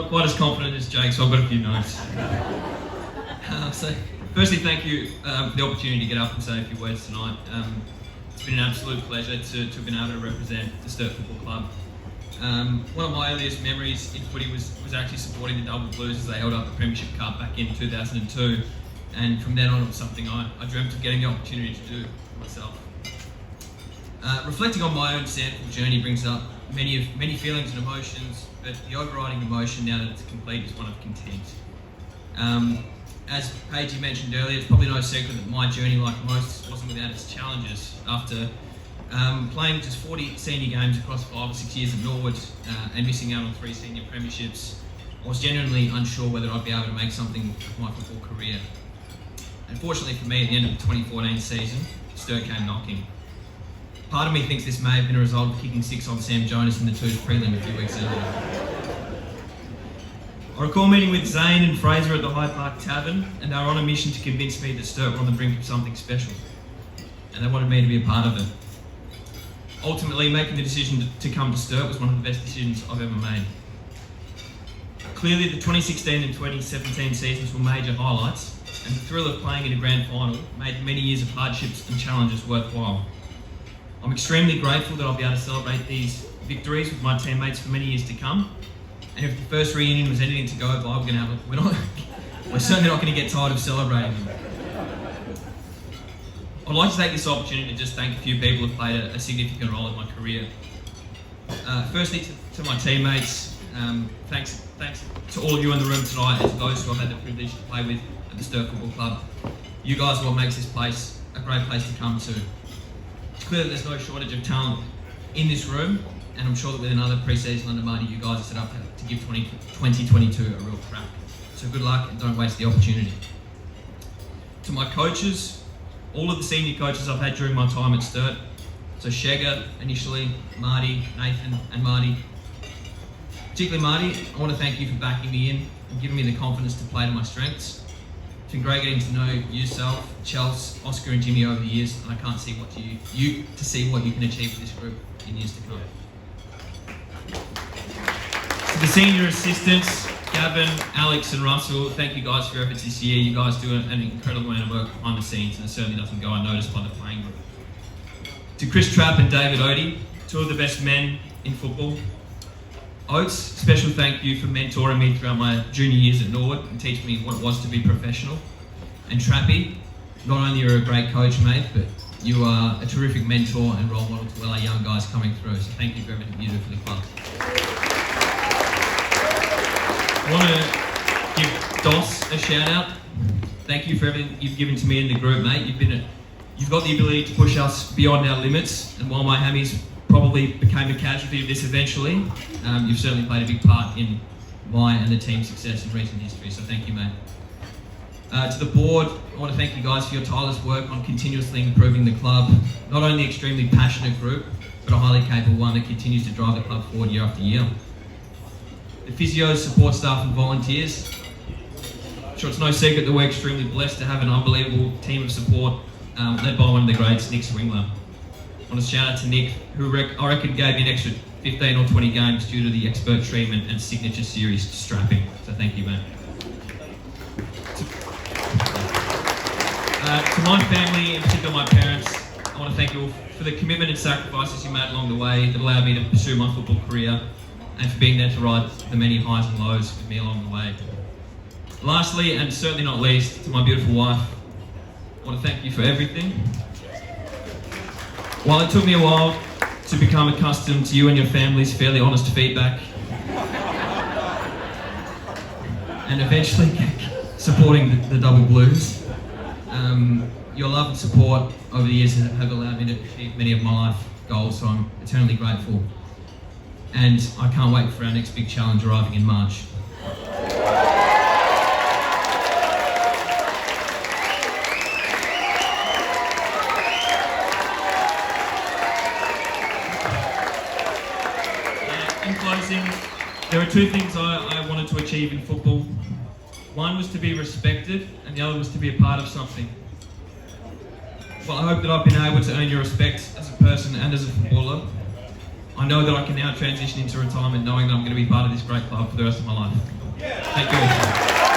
not quite as confident as Jake, so I've got a few notes. So, firstly, thank you for the opportunity to get up and say a few words tonight. It's been an absolute pleasure to have been able to represent the Sturt Football Club. One of my earliest memories in footy was actually supporting the Double Blues as they held up the Premiership Cup back in 2002. And from then on, it was something I dreamt of getting the opportunity to do myself. Reflecting on my own SANFL journey brings up many feelings and emotions, but the overriding emotion now that it's complete is one of content. As Paige mentioned earlier, it's probably no secret that my journey, like most, wasn't without its challenges. After playing just 40 senior games across 5 or 6 years at Norwood and missing out on 3 senior premierships, I was genuinely unsure whether I'd be able to make something of my football career. Unfortunately for me, at the end of the 2014 season, Sturt came knocking. Part of me thinks this may have been a result of kicking 6 on Sam Jonas in the 2s prelim a few weeks earlier. I recall meeting with Zane and Fraser at the Hyde Park Tavern, and they were on a mission to convince me that Sturt were on the brink of something special, and they wanted me to be a part of it. Ultimately, making the decision to come to Sturt was one of the best decisions I've ever made. Clearly, the 2016 and 2017 seasons were major highlights, and the thrill of playing in a grand final made many years of hardships and challenges worthwhile. I'm extremely grateful that I'll be able to celebrate these victories with my teammates for many years to come. And if the first reunion was anything to go by, we're certainly not going to get tired of celebrating them. I'd like to take this opportunity to just thank a few people who have played a significant role in my career. Firstly, to my teammates, thanks to all of you in the room tonight and to those who I've had the privilege to play with at the Sturt Football Club. You guys are what makes this place a great place to come to. It's clear that there's no shortage of talent in this room, and I'm sure that with another pre-season under Marty, you guys are set up to give 2022 a real crack. So good luck and don't waste the opportunity. To my coaches, all of the senior coaches I've had during my time at Sturt, so Shegger initially, Marty, Nathan and Marty. Particularly Marty, I want to thank you for backing me in and giving me the confidence to play to my strengths. It's been great getting to know yourself, Chels, Oscar and Jimmy over the years, and I can't see what you can achieve with this group in years to come. To the senior assistants, Gavin, Alex and Russell, thank you guys for your efforts this year. You guys do an incredible amount of work behind the scenes, and it certainly doesn't go unnoticed by the playing group. To Chris Trapp and David Odie, 2 of the best men in football. Oates, special thank you for mentoring me throughout my junior years at Norwood and teaching me what it was to be professional. And Trappy, not only are you a great coach, mate, but you are a terrific mentor and role model to all our young guys coming through. So thank you for everything you do for the club. I want to give Dos a shout out. Thank you for everything you've given to me in the group, mate. You've got the ability to push us beyond our limits, and while my hammies probably became a casualty of this eventually, you've certainly played a big part in my and the team's success in recent history, so thank you, mate. To the board, I want to thank you guys for your tireless work on continuously improving the club. Not only an extremely passionate group, but a highly capable one that continues to drive the club forward year after year. The physios, support staff and volunteers. I'm sure it's no secret that we're extremely blessed to have an unbelievable team of support led by one of the greats, Nick Swingler. I want to shout out to Nick, who I reckon gave me an extra 15 or 20 games due to the expert treatment and signature series strapping. So thank you, man. To my family, in particular my parents, I want to thank you all for the commitment and sacrifices you made along the way that allowed me to pursue my football career and for being there to ride the many highs and lows with me along the way. Lastly, and certainly not least, to my beautiful wife, I want to thank you for everything. While it took me a while to become accustomed to you and your family's fairly honest feedback, and eventually supporting the Double Blues, your love and support over the years have allowed me to achieve many of my life goals, so I'm eternally grateful. And I can't wait for our next big challenge arriving in March. In closing, there are 2 things I wanted to achieve in football. One was to be respected, and the other was to be a part of something. Well, I hope that I've been able to earn your respect as a person and as a footballer. I know that I can now transition into retirement knowing that I'm going to be part of this great club for the rest of my life. Thank you all.